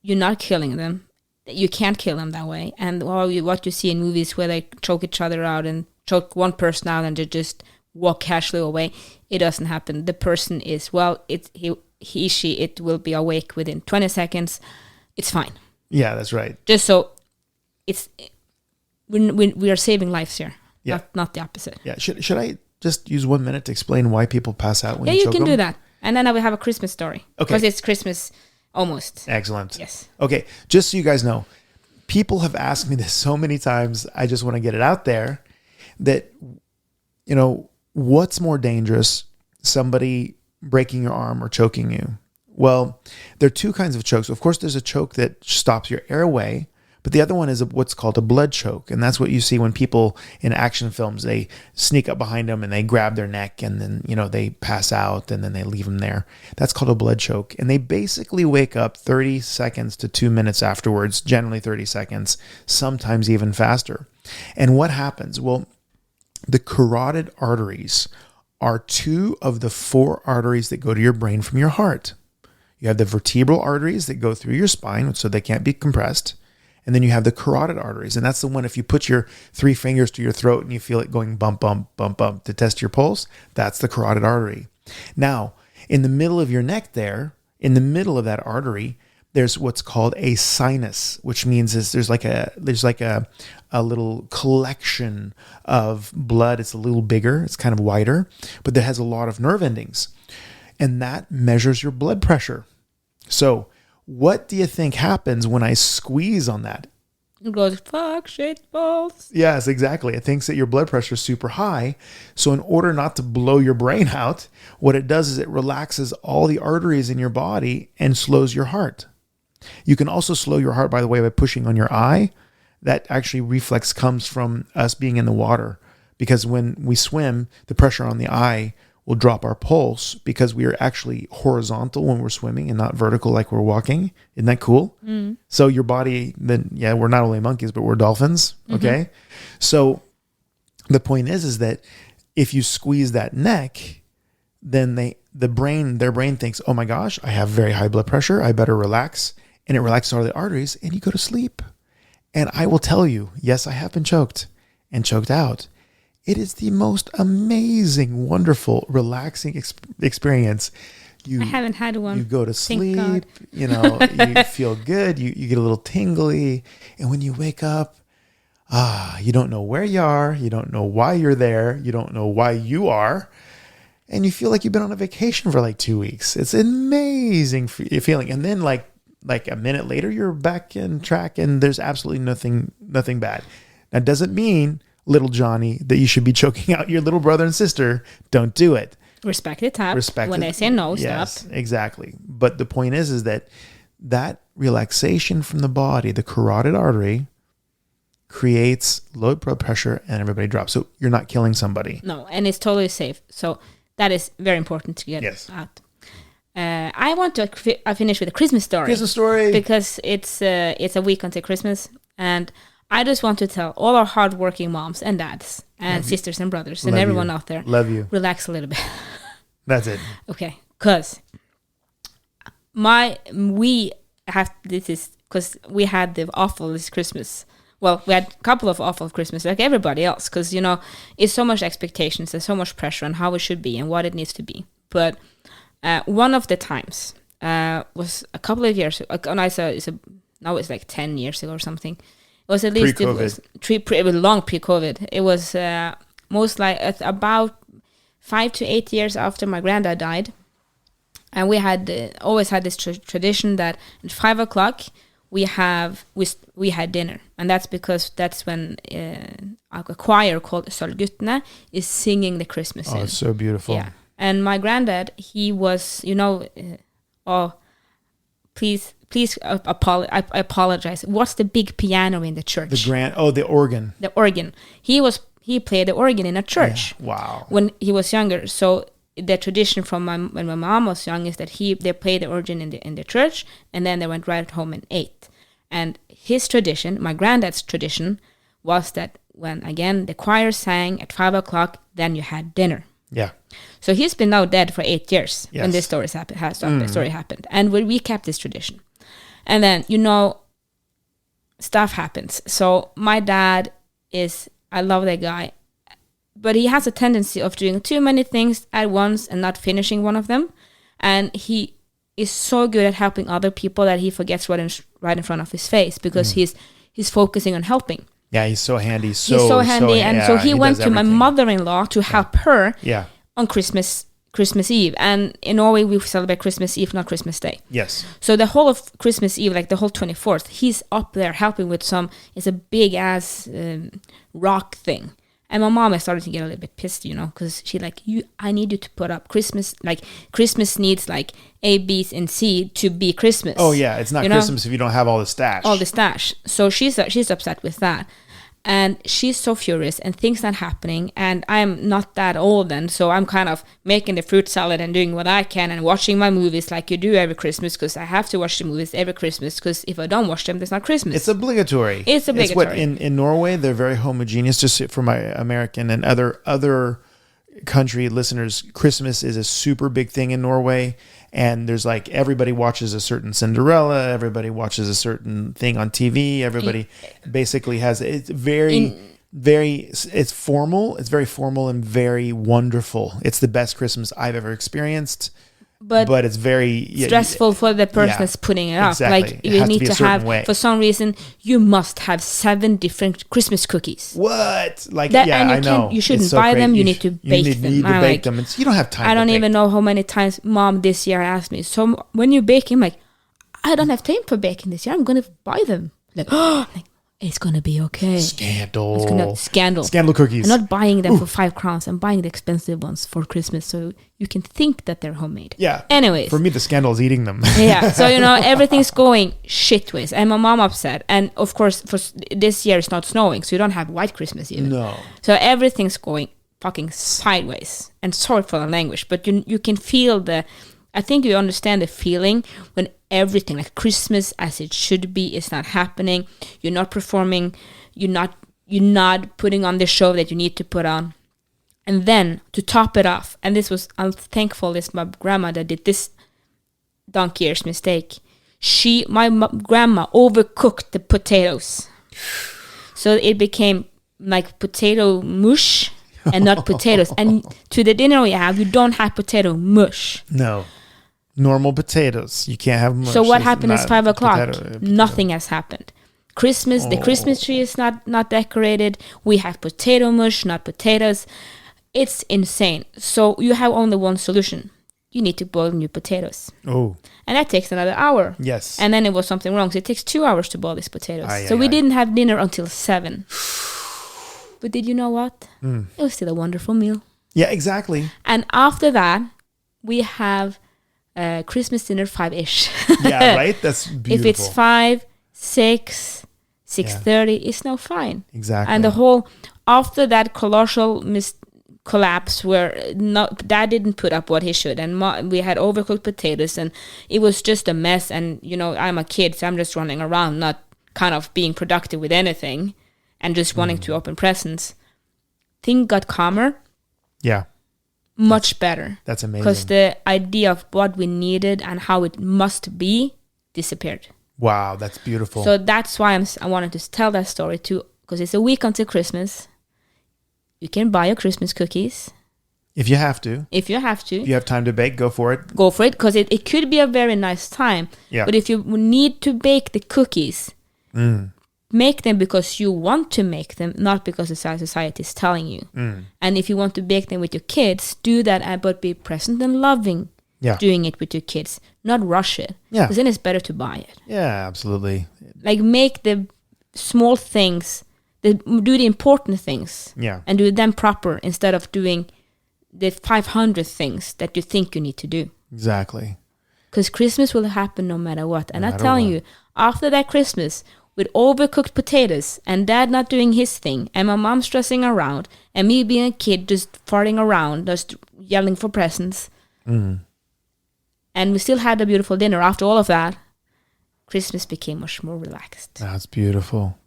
you're not killing them. You can't kill them that way. And what you see in movies where they choke each other out and choke one person out and they just walk casually away, it doesn't happen. The person is, it will be awake within 20 seconds. It's fine. Yeah, that's right. Just so we are saving lives here. Yeah. Not the opposite. Yeah. Should I just use 1 minute to explain why people pass out when you you choke can them? do that. And then I will have a Christmas story. Okay. Because it's Christmas almost. Excellent. Yes. Okay. Just so you guys know, people have asked me this so many times. I just want to get it out there that, what's more dangerous? Somebody breaking your arm or choking you? Well, there are two kinds of chokes. Of course, there's a choke that stops your airway, but the other one is what's called a blood choke. And that's what you see when people in action films, they sneak up behind them and they grab their neck and then, they pass out and then they leave them there. That's called a blood choke. And they basically wake up 30 seconds to 2 minutes afterwards, generally 30 seconds, sometimes even faster. And what happens? Well, the carotid arteries are 2 of the 4 arteries that go to your brain from your heart. You have the vertebral arteries that go through your spine, so they can't be compressed. And then you have the carotid arteries. And that's the one, if you put your 3 fingers to your throat and you feel it going bump, bump, bump, bump to test your pulse, that's the carotid artery. Now, in the middle of your neck there, in the middle of that artery, there's what's called a sinus, which means there's like a little collection of blood. It's a little bigger. It's kind of wider, but that has a lot of nerve endings. And that measures your blood pressure. So what do you think happens when I squeeze on that? It goes, fuck, shit, balls. Yes, exactly. It thinks that your blood pressure is super high. So in order not to blow your brain out, what it does is it relaxes all the arteries in your body and slows your heart. You can also slow your heart, by the way, by pushing on your eye. That actually reflex comes from us being in the water, because when we swim, the pressure on the eye will drop our pulse because we are actually horizontal when we're swimming and not vertical like we're walking. Isn't that cool? Mm. So your body, then, we're not only monkeys, but we're dolphins. Okay. Mm-hmm. So the point is that if you squeeze that neck, then their brain thinks, oh my gosh, I have very high blood pressure. I better relax. And it relaxes all the arteries and you go to sleep. And I will tell you, yes, I have been choked and choked out. It is the most amazing, wonderful, relaxing experience. I haven't had one. You go to sleep, you feel good, you get a little tingly. And when you wake up, you don't know where you are. You don't know why you're there. You don't know why you are. And you feel like you've been on a vacation for like 2 weeks. It's an amazing feeling. And then like a minute later, you're back in track and there's absolutely nothing bad. That doesn't mean, little Johnny, that you should be choking out your little brother and sister. Don't do it. Respect the tap. When I say no, yes, stop. Exactly. But the point is that relaxation from the body, the carotid artery, creates low blood pressure and everybody drops. So you're not killing somebody. No, and it's totally safe. So that is very important to get out. I want to finish with a Christmas story. Christmas story. Because it's a week until Christmas. And I just want to tell all our hardworking moms and dads and sisters and brothers and everyone out there. Love you. Relax a little bit. That's it. Okay. Because we had the awfulest Christmas. Well, we had a couple of awful Christmas like everybody else. Because, it's so much expectations and so much pressure on how it should be and what it needs to be. But one of the times was a couple of years ago. Now it's like 10 years ago or something. It was at least it was long pre-COVID. It was most like about 5 to 8 years after my granddad died, and we had always had this tradition that at 5 o'clock we had dinner, and that's when a choir called Sølvguttene is singing the Christmas hymn. Oh, it's so beautiful. Yeah, and my granddad, he was Please I apologize. What's the big piano in the church? The organ. The organ. He played the organ in a church. Yeah. Wow. When he was younger. So the tradition from when my mom was young is that they played the organ in the church, and then they went right home and ate. And his tradition, my granddad's tradition, was that when again the choir sang at 5 o'clock, then you had dinner. Yeah. So he's been now dead for 8 years when this story happened, and we kept this tradition. And then, stuff happens. So my dad I love that guy, but he has a tendency of doing too many things at once and not finishing one of them. And he is so good at helping other people that he forgets right in front of his face, because he's focusing on helping. Yeah, he's so handy. He's so handy. And so he went to my mother-in-law to help her on Christmas Eve. And in Norway, we celebrate Christmas Eve, not Christmas Day. Yes. So the whole of Christmas Eve, like the whole 24th, he's up there helping with it's a big-ass rock thing. And my mom is starting to get a little bit pissed, because she I need you to put up Christmas, Christmas needs A, B, and C to be Christmas. Oh yeah, it's not Christmas if you don't have all the stash. So she's upset with that. And she's so furious and things not happening. And I'm not that old then, so I'm kind of making the fruit salad and doing what I can and watching my movies like you do every Christmas, because I have to watch the movies every Christmas, because if I don't watch them, it's not Christmas. It's obligatory. It's obligatory. In Norway, they're very homogeneous. Just for my American and other country listeners, Christmas is a super big thing in Norway. And there's everybody watches a certain Cinderella, everybody watches a certain thing on TV, everybody basically has, it's it's formal, it's very formal and very wonderful. It's the best Christmas I've ever experienced. But it's very stressful for the person that's putting it up. Exactly. You need to have, for some reason, you must have 7 different Christmas cookies. What? I know. You shouldn't buy them. You need to bake them. You need to bake them. You don't have time. I don't even know how many times Mom this year asked me, so when you bake, I'm like, I don't have time for baking this year. I'm going to buy them. It's going to be okay. Scandal. Scandal cookies. I'm not buying them for 5 crowns. I'm buying the expensive ones for Christmas, so you can think that they're homemade. Yeah. Anyways. For me, the scandal is eating them. Yeah. So, everything's going shitways. And my mom upset. And, of course, for this year, it's not snowing, so you don't have white Christmas even. No. So everything's going fucking sideways. And sorry for the language, but you can feel I think you understand the feeling when everything, like Christmas as it should be, is not happening. You're not performing. You're not putting on the show that you need to put on. And then to top it off, and I'm thankful this my grandma that did this donkey years mistake. My grandma overcooked the potatoes, so it became like potato mush and not potatoes. And to the dinner we have, you don't have potato mush. No. Normal potatoes. You can't have mush. So what happened is 5 o'clock. Nothing has happened. The Christmas tree is not decorated. We have potato mush, not potatoes. It's insane. So you have only one solution. You need to boil new potatoes. Oh. And that takes another hour. Yes. And then it was something wrong. So it takes 2 hours to boil these potatoes. We didn't have dinner until 7. But did you know what? It was still a wonderful meal. Yeah, exactly. And after that, we have Christmas dinner 5-ish. Yeah, right? That's beautiful. If it's 5, 6, 6:30, it's now fine. Exactly. And after that colossal collapse where Dad didn't put up what he should, and we had overcooked potatoes, and it was just a mess. And, I'm a kid, so I'm just running around, not kind of being productive with anything, and just wanting to open presents. Things got calmer. Yeah. Much better. That's amazing. Because the idea of what we needed and how it must be disappeared. Wow, that's beautiful. So that's why I wanted to tell that story too, because it's a week until Christmas. You can buy your Christmas cookies. If you have to. If you have time to bake, go for it. Go for it, because it could be a very nice time. Yeah. But if you need to bake the cookies, make them because you want to make them, not because the society is telling you. And if you want to bake them with your kids, do that, but be present and loving doing it with your kids. Not rush it. Yeah. Because then it's better to buy it. Yeah, absolutely. Make the small things, do the important things. Yeah. And do them proper instead of doing the 500 things that you think you need to do. Exactly. Because Christmas will happen no matter what. And I'm telling you, after that Christmas, with overcooked potatoes and Dad not doing his thing and my mom stressing around and me being a kid just farting around, just yelling for presents. And we still had a beautiful dinner. After all of that, Christmas became much more relaxed. That's beautiful.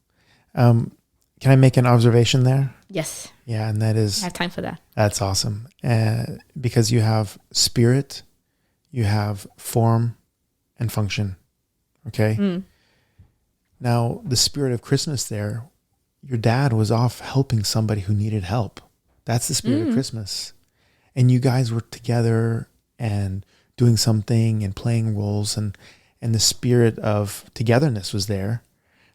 Can I make an observation there? Yes. Yeah, and that is... I have time for that. That's awesome. Because you have spirit, you have form, and function. Okay? Now, the spirit of Christmas there, your dad was off helping somebody who needed help. That's the spirit of Christmas. And you guys were together and doing something and playing roles, and the spirit of togetherness was there.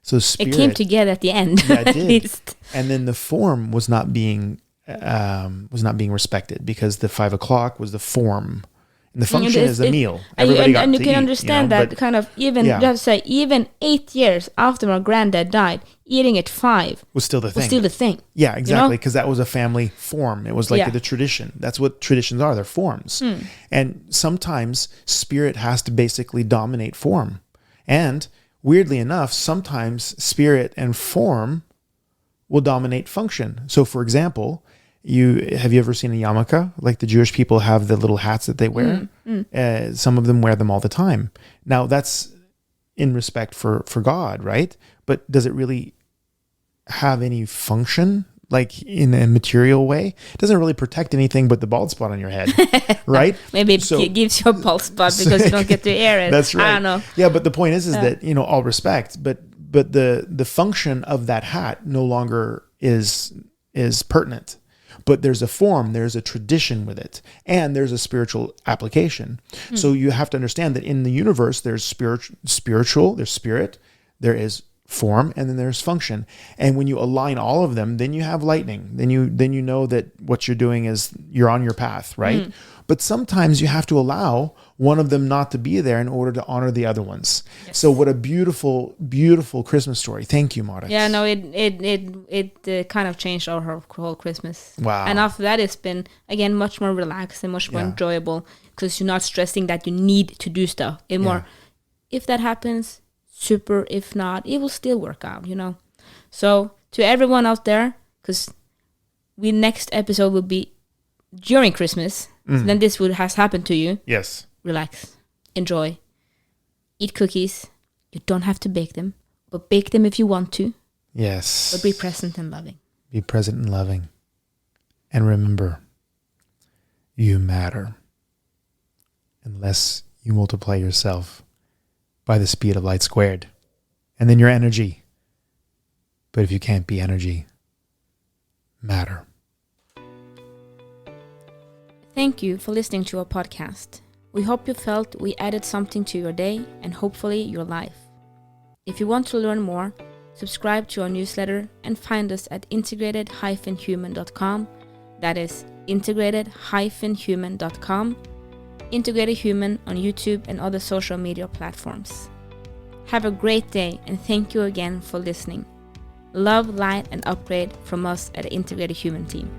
So spirit, it came together at the end. Yeah, it at did. least. And then the form was not being respected, because the 5 o'clock was the form. And the function is the meal. Everybody got and you to can eat, understand that but, kind of even, you have to say, even 8 years after my granddad died, eating at 5 was still the thing. Was still the thing. Yeah, exactly. Because that was a family form. It was like the tradition. That's what traditions are. They're forms. And sometimes spirit has to basically dominate form. And weirdly enough, sometimes spirit and form will dominate function. So for example, have you ever seen a yarmulke? Like the Jewish people have the little hats that they wear. Some of them wear them all the time. Now that's in respect for God, right? But does it really have any function, like in a material way? It doesn't really protect anything but the bald spot on your head, right? Maybe it gives you a bald spot because you don't get to air it. That's right. I don't know. Yeah, but the point is that, all respect, but the function of that hat no longer is pertinent. But there's a form, there's a tradition with it, and there's a spiritual application. So you have to understand that in the universe, there's spiritual, there's spirit, there is form, and then there's function. And when you align all of them, then you have lightning. Then you know that what you're doing is you're on your path, right? But sometimes you have to allow one of them not to be there in order to honor the other ones. Yes. So what a beautiful, beautiful Christmas story. Thank you, Marit. Yeah, no, it kind of changed our whole Christmas. Wow. And after that, it's been, again, much more relaxed and much more enjoyable, because you're not stressing that you need to do stuff. It's more, if that happens, super. If not, it will still work out, So to everyone out there, because next episode will be during Christmas, so then this has happened to you. Yes. Relax, enjoy, eat cookies. You don't have to bake them, but bake them if you want to. Yes. But be present and loving. Be present and loving. And remember, you matter. Unless you multiply yourself by the speed of light squared. And then your energy. But if you can't be energy, matter. Thank you for listening to our podcast. We hope you felt we added something to your day and hopefully your life. If you want to learn more, subscribe to our newsletter and find us at integrated-human.com. That is integrated-human.com. Integrated Human on YouTube and other social media platforms. Have a great day, and thank you again for listening. Love, light, and upgrade from us at the Integrated Human team.